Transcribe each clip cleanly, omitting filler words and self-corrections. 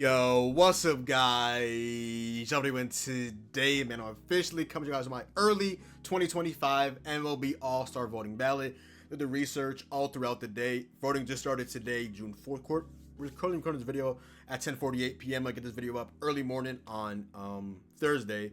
Yo, what's up, guys? Jumping in today, man. I'm officially coming to you guys with my early 2025 MLB All-Star voting ballot. Did the research all throughout the day. Voting just started today, June 4th. We're currently recording this video at 10:48 p.m. I get this video up early morning on Thursday.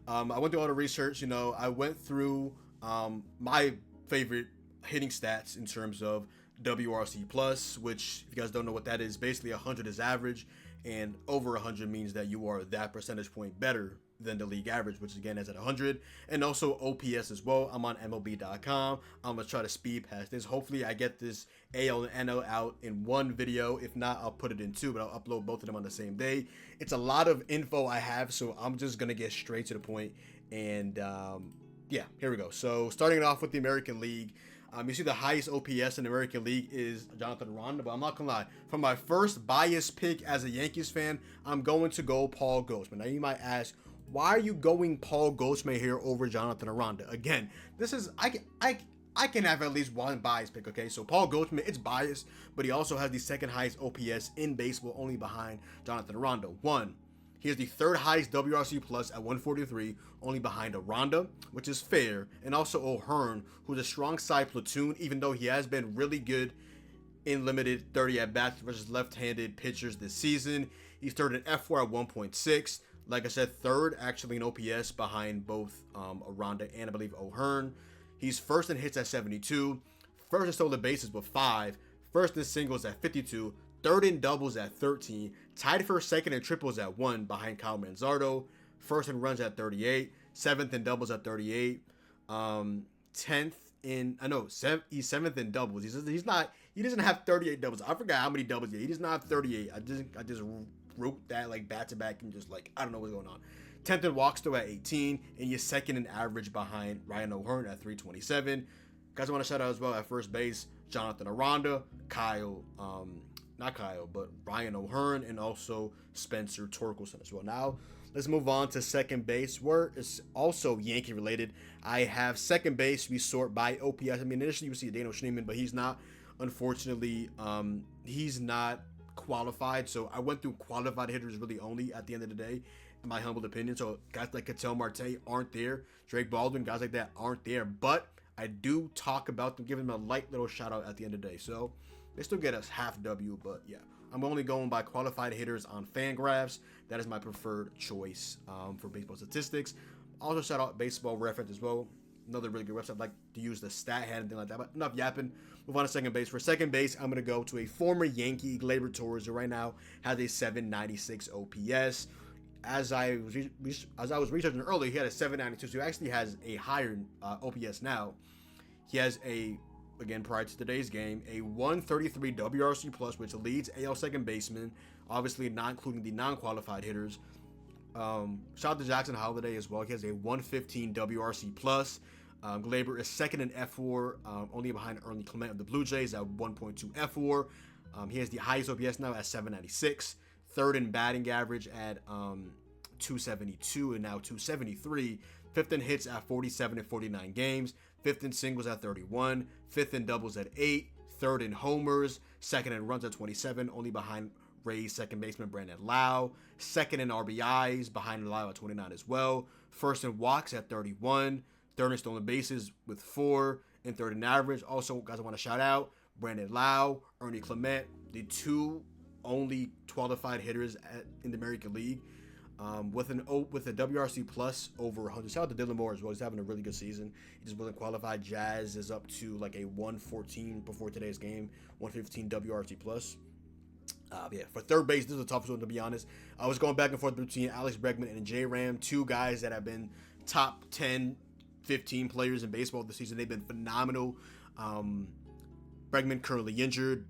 I went through all the research. I went through my favorite hitting stats in terms of WRC plus, which if you guys don't know what that is, basically 100 is average, and over 100 means that you are that percentage point better than the league average, which again is at 100. And also OPS as well. I'm on MLB.com. I'm gonna try to speed past this. Hopefully I get this AL and NL out in one video. If not, I'll put it in two, but I'll upload both of them on the same day. It's a lot of info I have, so I'm just gonna get straight to the point. And yeah, here we go. So starting it off with the American League. You see the highest OPS in the American League is Jonathan Aranda, but I'm not gonna lie. For my first biased pick as a Yankees fan, I'm going to go Paul Goldschmidt. Now you might ask, why are you going Paul Goldschmidt here over Jonathan Aranda? Again, this is I can have at least one biased pick, okay? So Paul Goldschmidt, it's biased, but he also has the second highest OPS in baseball, only behind Jonathan Aranda. He has the third highest WRC plus at 143, only behind Aranda, which is fair, and also O'Hearn, who's a strong side platoon, even though he has been really good in limited 30 at-bats versus left-handed pitchers this season. He's third in F4 at 1.6. Like I said, third actually in OPS behind both Aranda and I believe O'Hearn. He's first in hits at 72, first in stolen bases with 5, first in singles at 52, third in doubles at 13, tied for second in triples at 1 behind Kyle Manzardo, first in runs at 38, seventh in doubles at 38, 10th in, he's 7th in doubles. He doesn't have 38 doubles. I forgot how many doubles he does not have 38. I just wrote that like back to back and just like, I don't know what's going on. 10th in walks though at 18, and he's second in average behind Ryan O'Hearn at 327. Guys, I want to shout out as well at first base, Jonathan Aranda, but Ryan O'Hearn, and also Spencer Torkelson as well. Now, let's move on to second base, where it's also Yankee related. I have second base, we sort by OPS. I mean, initially you would see Daniel Schneemann, but he's not, unfortunately, he's not qualified. So I went through qualified hitters really only at the end of the day, in my humble opinion. So guys like Ketel Marte aren't there. Drake Baldwin, guys like that aren't there. But I do talk about them, give them a light little shout out at the end of the day. So they still get us half W, but yeah. I'm only going by qualified hitters on Fangraphs. That is my preferred choice for baseball statistics. Also, shout out Baseball Reference as well. Another really good website. I'd like to use the stat head and things like that, but enough yapping. Move on to second base. For second base, I'm going to go to a former Yankee, Gleyber Torres, who right now has a 796 OPS. As I was researching earlier, he had a 792, so he actually has a higher OPS now. He has again, prior to today's game, a 133 WRC plus, which leads AL second baseman, obviously not including the non-qualified hitters. Shout out to Jackson Holiday as well. He has a 115 WRC plus. Gleyber is second in F4, only behind Ernie Clement of the Blue Jays at 1.2 F4. He has the highest OPS now at 796. Third in batting average at 272 and now 273. Fifth in hits at 47 in 49 games. Fifth in singles at 31, fifth in doubles at 8, third in homers, second in runs at 27, only behind Rays second baseman Brandon Lau, second in RBIs behind Lau at 29 as well, first in walks at 31, third in stolen bases with 4, and third in average. Also, guys, I want to shout out Brandon Lau, Ernie Clement, the two only qualified hitters in the American League. With a WRC plus over 100. Shout out to Dylan Moore as well. He's having a really good season. He just wasn't qualified. Jazz is up to like a 114 before today's game, 115 WRC plus. Yeah, for third base, this is a tough one to be honest. I was going back and forth between Alex Bregman and J Ram, two guys that have been top 10, 15 players in baseball this season. They've been phenomenal. Bregman currently injured.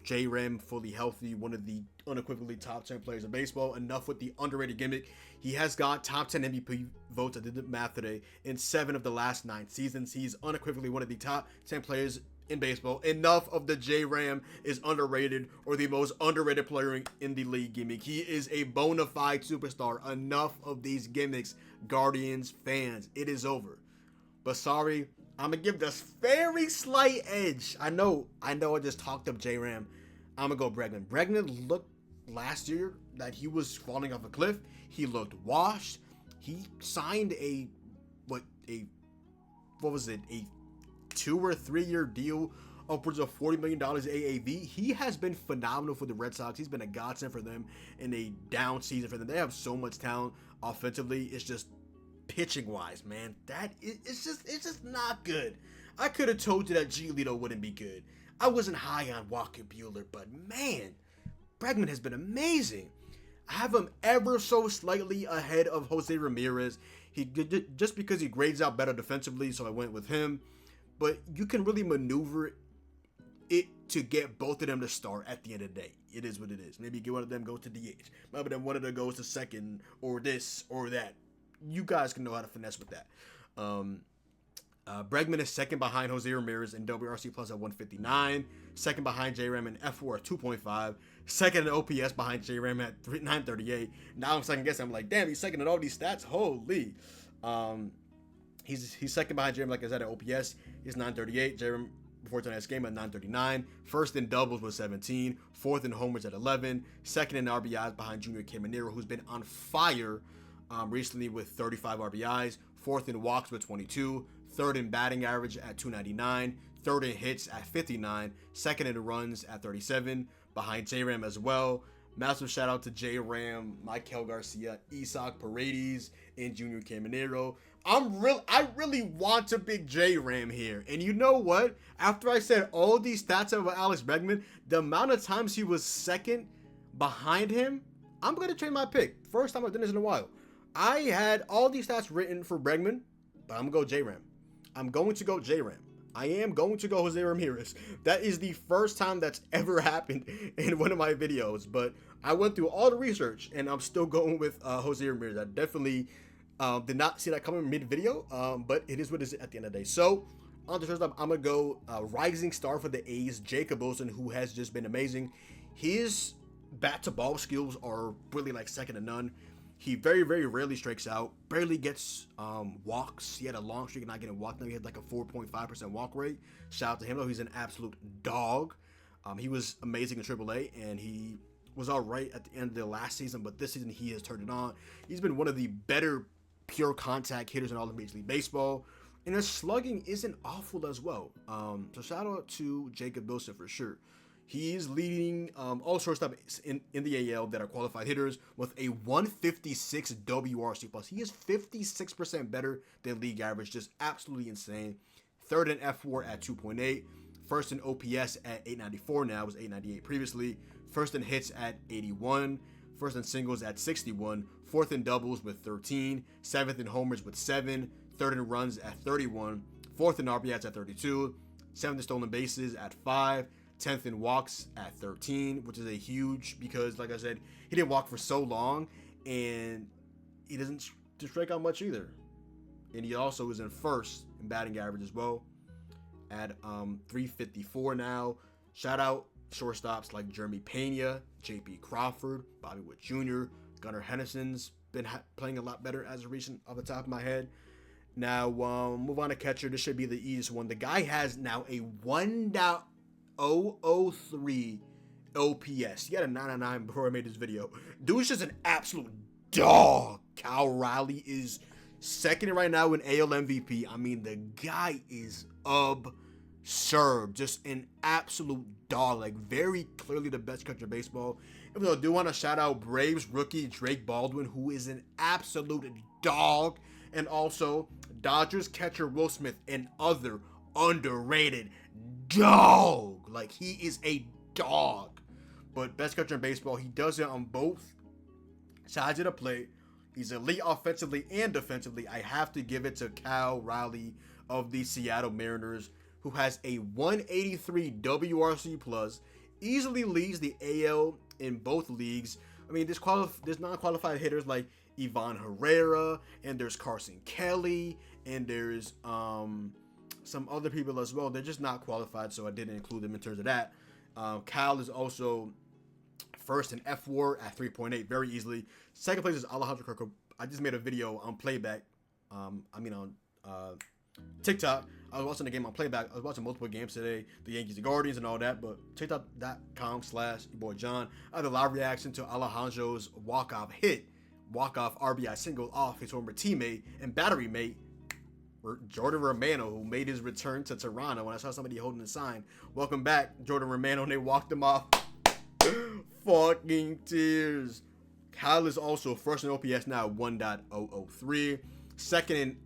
J Ram fully healthy, one of the unequivocally top 10 players in baseball. Enough with the underrated gimmick. He has got top 10 MVP votes, I did the math today, in 7 of the last 9 seasons. He's unequivocally one of the top 10 players in baseball. Enough of the J Ram is underrated or the most underrated player in the league gimmick. He is a bona fide superstar. Enough of these gimmicks, Guardians fans. It is over. But sorry, I'm going to give this very slight edge. I know I just talked up J Ram. I'm going to go Bregman. Bregman looked last year that he was falling off a cliff. He looked washed. He signed a 2 or 3 year deal, upwards of $40 million AAV. He has been phenomenal for the Red Sox. He's been a godsend for them in a down season for them. They have so much talent offensively. It's just pitching wise, man. It's just not good. I could have told you that Giolito wouldn't be good. I wasn't high on Walker Buehler, but man, Bregman has been amazing. I have him ever so slightly ahead of Jose Ramirez. Just because he grades out better defensively, so I went with him. But you can really maneuver it to get both of them to start at the end of the day. It is what it is. Maybe one of them goes to DH. Maybe then one of them goes to second, or this or that. You guys can know how to finesse with that. Bregman is second behind Jose Ramirez in WRC Plus at 159. Second behind J-Ram in F4 at 2.5. Second in OPS behind J-Ram at 938. Now I'm second guessing. I'm like, damn, he's second in all these stats. Holy. He's second behind J-Ram, like I said, at OPS. He's 938. J-Ram before tonight's game at 939. First in doubles with 17. Fourth in homers at 11. Second in RBIs behind Junior Caminero, who's been on fire recently with 35 RBIs. Fourth in walks with 22. Third in batting average at 299. Third in hits at 59. Second in runs at 37. Behind J-Ram as well. Massive shout out to J-Ram, Michael Garcia, Isaac Paredes, and Junior Caminero. I really want to pick J-Ram here. And you know what? After I said all these stats about Alex Bregman, the amount of times he was second behind him, I'm going to change my pick. First time I've done this in a while. I had all these stats written for Bregman, but I'm going to go J-Ram. I'm going to go J-Ram. I am going to go Jose Ramirez. That is the first time that's ever happened in one of my videos. But I went through all the research, and I'm still going with Jose Ramirez. I definitely did not see that coming mid-video, but it is what it is at the end of the day. So, on the first up, I'm going to go rising star for the A's, Jacob Wilson, who has just been amazing. His bat-to-ball skills are really like second to none. He very, very rarely strikes out, barely gets walks. He had a long streak of not getting walked. Now he had like a 4.5% walk rate. Shout out to him, though. He's an absolute dog. He was amazing in AAA, and he was all right at the end of the last season, but this season he has turned it on. He's been one of the better pure contact hitters in all of Major League Baseball, and his slugging isn't awful as well. So shout out to Jacob Wilson for sure. He's leading all shortstops in the AL that are qualified hitters with a 156 WRC plus. He is 56% better than league average, just absolutely insane. Third in F4 at 2.8. First in OPS at 894 now, was 898 previously. First in hits at 81. First in singles at 61. Fourth in doubles with 13. Seventh in homers with 7. Third in runs at 31. Fourth in RBIs at 32. Seventh in stolen bases at 5. 10th in walks at 13, which is a huge, because like I said, he didn't walk for so long, and he doesn't strike out much either. And he also is in first in batting average as well at 354 now. Shout out shortstops like Jeremy Pena, JP Crawford, Bobby Witt Jr., Gunnar Henderson's been playing a lot better as of recent, off the top of my head. Now, move on to catcher. This should be the easiest one. The guy has now a 1.003 OPS. He had a 999 before I made this video. Dude's just an absolute dog. Cal Raleigh is second right now in AL MVP. I mean, the guy is absurd. Just an absolute dog. Like, very clearly the best catcher in baseball. Even though I do want to shout out Braves rookie Drake Baldwin, who is an absolute dog. And also Dodgers catcher Will Smith, an other underrated dog. Like, he is a dog. But best catcher in baseball. He does it on both sides of the plate. He's elite offensively and defensively. I have to give it to Cal Raleigh of the Seattle Mariners, who has a 183 WRC plus, easily leads the AL in both leagues. I mean, there's non-qualified hitters like Ivan Herrera, and there's Carson Kelly, and there's some other people as well. They're just not qualified, so I didn't include them in terms of that. Cal is also first in F4 at 3.8 very easily. Second place is Alejandro Kirk. I just made a video on Playback. On TikTok. I was watching the game on Playback. I was watching multiple games today, the Yankees and Guardians and all that, but TikTok.com/your boy John. I had a live reaction to Alejandro's walk-off RBI single off his former teammate and battery mate, Jordan Romano, who made his return to Toronto. When I saw somebody holding a sign, "Welcome back, Jordan Romano," and they walked him off. Fucking tears. Kyle is also first in OPS now, 1.003. Second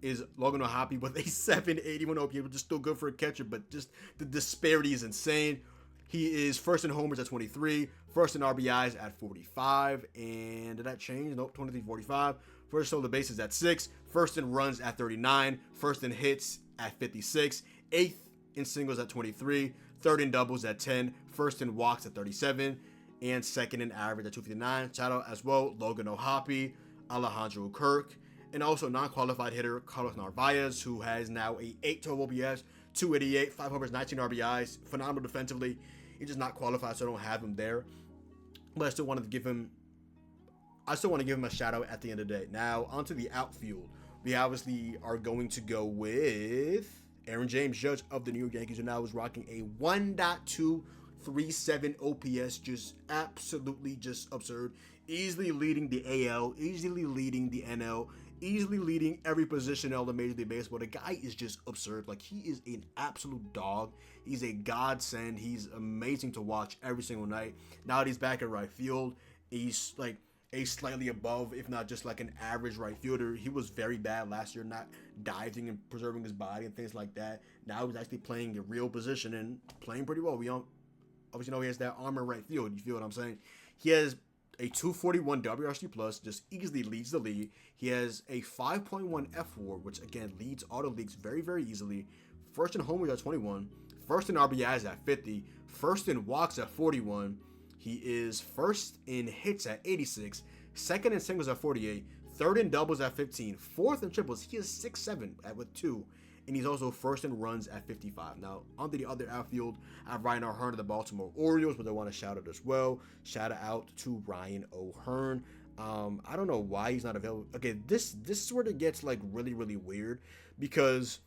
is Logan O'Hoppe with a 781 OPS, which is still good for a catcher, but just the disparity is insane. He is first in homers at 23, first in RBIs at 45, and did that change? Nope, 23-45. First stolen bases at 6, first in runs at 39, first in hits at 56, 8th in singles at 23, third in doubles at 10, first in walks at 37, and second in average at 259. Shout out as well, Logan O'Hoppe, Alejandro Kirk, and also non-qualified hitter Carlos Narvaez, who has now a 812 OPS, 288, 5 homers, 19 RBIs, phenomenal defensively. He's just not qualified, so I don't have him there. But I still want to give him a shout out at the end of the day. Now, onto the outfield. We obviously are going to go with Aaron James Judge of the New York Yankees, who now is rocking a 1.237 OPS, just absolutely just absurd. Easily leading the AL, easily leading the NL, easily leading every position in all the Major League Baseball. The guy is just absurd. Like, he is an absolute dog. He's a godsend. He's amazing to watch every single night. Now that he's back at right field, he's like a slightly above, if not just like an average right fielder. He was very bad last year, not diving and preserving his body and things like that. Now he's actually playing the real position and playing pretty well. We obviously know he has that arm in right field. You feel what I'm saying? He has a 241 WRC plus, just easily leads the league. He has a 5.1 F4, which again leads all the leagues very, very easily. First in homers at 21, first in RBIs at 50, first in walks at 41. He is first in hits at 86, second in singles at 48, third in doubles at 15, fourth in triples. He is 6'7" with 2. And he's also first in runs at 55. Now, onto the other outfield, I have Ryan O'Hearn of the Baltimore Orioles, but I want to shout out as well. Shout out to Ryan O'Hearn. I don't know why he's not available. Okay, this sort of gets like really, really weird because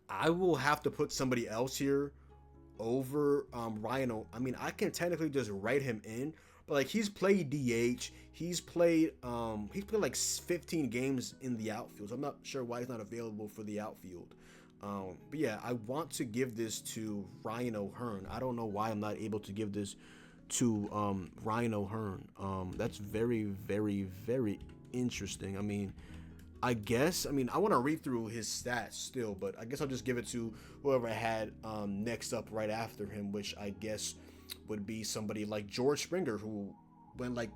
I will have to put somebody else here over Ryan I mean, I can technically just write him in, but like he's played DH, he's played like 15 games in the outfield. So I'm not sure why he's not available for the outfield. But yeah, I want to give this to Ryan O'Hearn. I don't know why I'm not able to give this to Ryan O'Hearn. That's very, very, very interesting. I mean, I want to read through his stats still, but I guess I'll just give it to whoever I had next up right after him, which I guess would be somebody like George Springer, who went like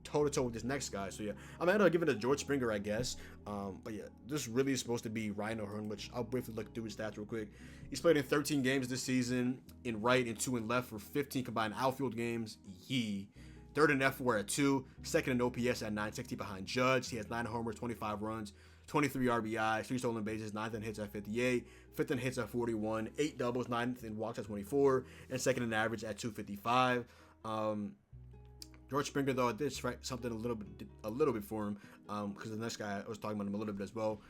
toe-to-toe with this next guy. So yeah, I'm gonna give it to George Springer, I guess. But yeah, this really is supposed to be Ryan O'Hearn, which I'll briefly look through his stats real quick. He's played in 13 games this season, in right and 2 in left for 15 combined outfield games. Third in F4 at 2, second in OPS at 960 behind Judge. He has 9 homers, 25 runs, 23 RBIs, 3 stolen bases, 9th in hits at 58, 5th in hits at 41, 8 doubles, 9th in walks at 24, and second in average at 255. George Springer, though, I did write something a little bit for him because the next guy I was talking about him a little bit as well.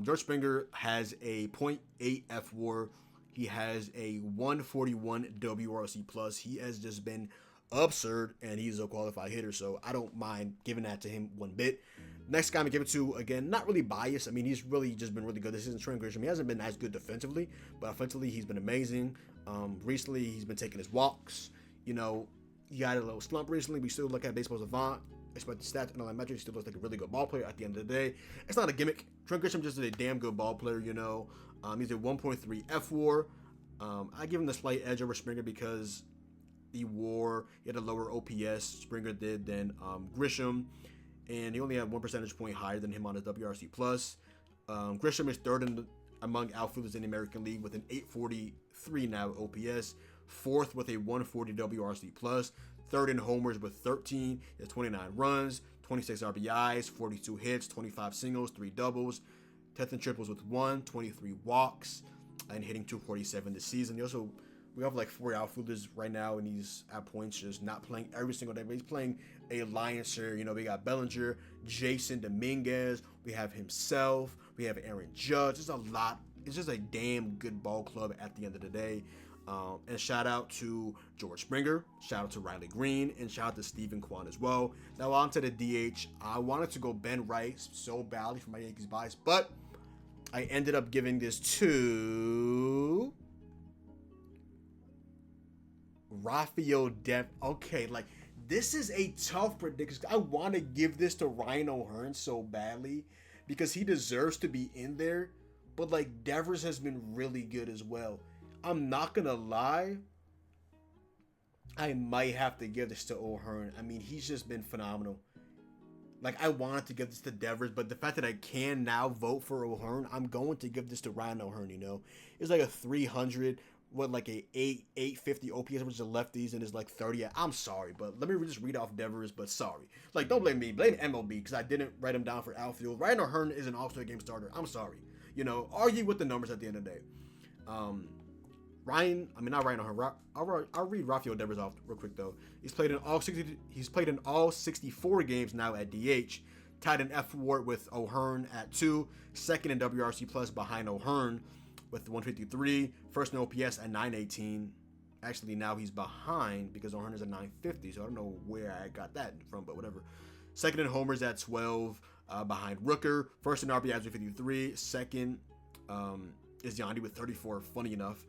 George Springer has a .8 F4. He has a 141 WRC plus. He has just been absurd, and he's a qualified hitter, so I don't mind giving that to him one bit. Next guy I'm gonna give it to, again, not really biased. I mean, he's really just been really good. This isn't Trent Grisham. He hasn't been as good defensively, but offensively he's been amazing. Recently he's been taking his walks. You know, he had a little slump recently. We still look at Baseball Savant, expect the stats and all that metrics. He still looks like a really good ball player at the end of the day. It's not a gimmick. Trent Grisham just is a damn good ball player, you know. He's a 1.3 F4. I give him the slight edge over Springer because he had a lower OPS, Springer did, than Grisham, and he only had 1 percentage point higher than him on his WRC plus. Grisham is third among outfielders in the American League with an 843 now OPS, fourth with a 140 WRC plus, third in homers with 13, he has 29 runs, 26 RBIs, 42 hits, 25 singles, 3 doubles, 10th in triples with 1, 23 walks, and hitting 247 this season. He also We have like 4 outfielders right now, and he's at points just not playing every single day, but he's playing a lion's share. You know, we got Bellinger, Jason Dominguez, we have himself, we have Aaron Judge. There's a lot. It's just a damn good ball club at the end of the day. And shout out to George Springer, shout out to Riley Green, and shout out to Stephen Kwan as well. Now on to the DH. I wanted to go Ben Rice so badly for my Yankees bias, but I ended up giving this to Rafael Okay, like this is a tough prediction. I want to give this to Ryan O'Hearn so badly because he deserves to be in there, but like Devers has been really good as well. I'm not gonna lie, I might have to give this to O'Hearn. I mean, he's just been phenomenal. Like, I wanted to give this to Devers, but the fact that I can now vote for O'Hearn, I'm going to give this to Ryan O'Hearn, you know? It's like a 300, like a 850 OPS, which is lefties, and is like 30. I'm sorry, but let me just read off Devers, but sorry. Like, don't blame me. Blame MLB, because I didn't write him down for outfield. Ryan O'Hearn is an all-star game starter. I'm sorry. You know, argue with the numbers at the end of the day. Not Ryan O'Hearn. I'll read Rafael Devers off real quick though. He's played in all 64 games now at DH. Tied in F WAR with O'Hearn at 2, second in WRC plus behind O'Hearn with 153, first in OPS at 918. Actually, now he's behind because O'Hearn is at 950, so I don't know where I got that from, but whatever. Second in homers at 12, behind Rooker. First in RBIs with 53. Second is Yandy with 34. Funny enough.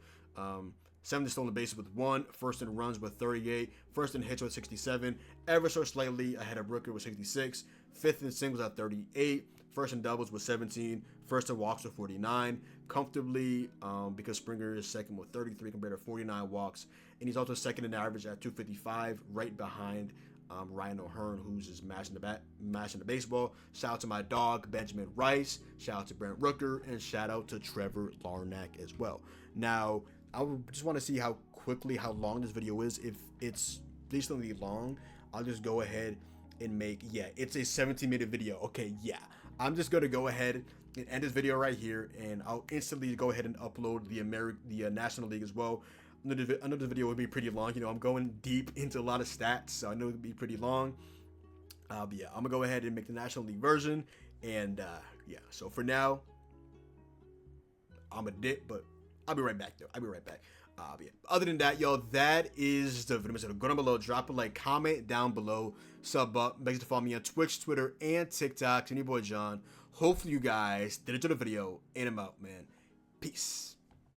Seventh in stolen bases with 1, first in runs with 38, first in hits with 67, ever so slightly ahead of Rooker with 66, fifth in singles at 38, first in doubles with 17, first in walks with 49, comfortably because Springer is second with 33 compared to 49 walks, and he's also second in average at 255, right behind Ryan O'Hearn, who's just mashing the baseball. Shout out to my dog Benjamin Rice, shout out to Brent Rooker, and shout out to Trevor Larnach as well. Now, I just want to see how long this video is. If it's decently long, I'll just go ahead and make, it's a 17-minute video. Okay, I'm just going to go ahead and end this video right here, and I'll instantly go ahead and upload the National League as well. I know this video would be pretty long. You know, I'm going deep into a lot of stats, so I know it would be pretty long. But yeah, I'm going to go ahead and make the National League version, and so for now, I'm a dip, but I'll be right back, though. Other than that, y'all, that is the video. So go down below, drop a like, comment down below, sub up. Make sure to follow me on Twitch, Twitter, and TikTok. And your boy John. Hopefully you guys did enjoy the video, and I'm out, man. Peace.